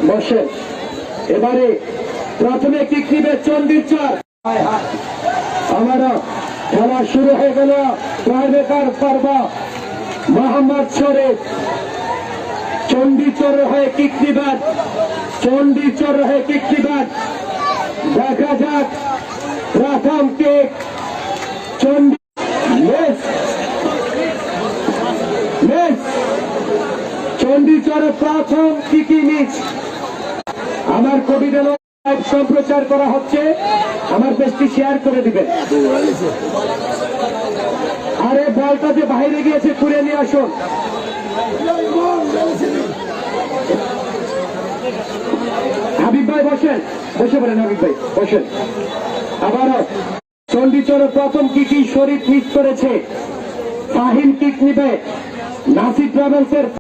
বসেন। এবারে প্রথমে কিক নিবে চণ্ডীচর। আমারও খেলা শুরু হয়ে গেল। ট্রাইবেকার পর্ব মোহাম্মদ শরীফ চণ্ডীচর হয়ে কিক নিবেন। চণ্ডীচর হয়ে কিক নিবেন। দেখা যাক প্রথম কিক চণ্ডীচরের প্রথম কিকি মিস। আমার কবিতা সম্প্রচার করা হচ্ছে, আমার পেজটি শেয়ার করে দিবেন। আরে বলটা যে বাইরে গিয়েছে ঘুরে নিয়ে আসুন। হাবিব ভাই বসেন, বসে পড়েন হাবিব ভাই বসেন। আবারও চণ্ডীচরের প্রথম কিকি শরীফ মিস করেছে। ফাহিম কিক নিবে। নাসির ট্রাভেলসের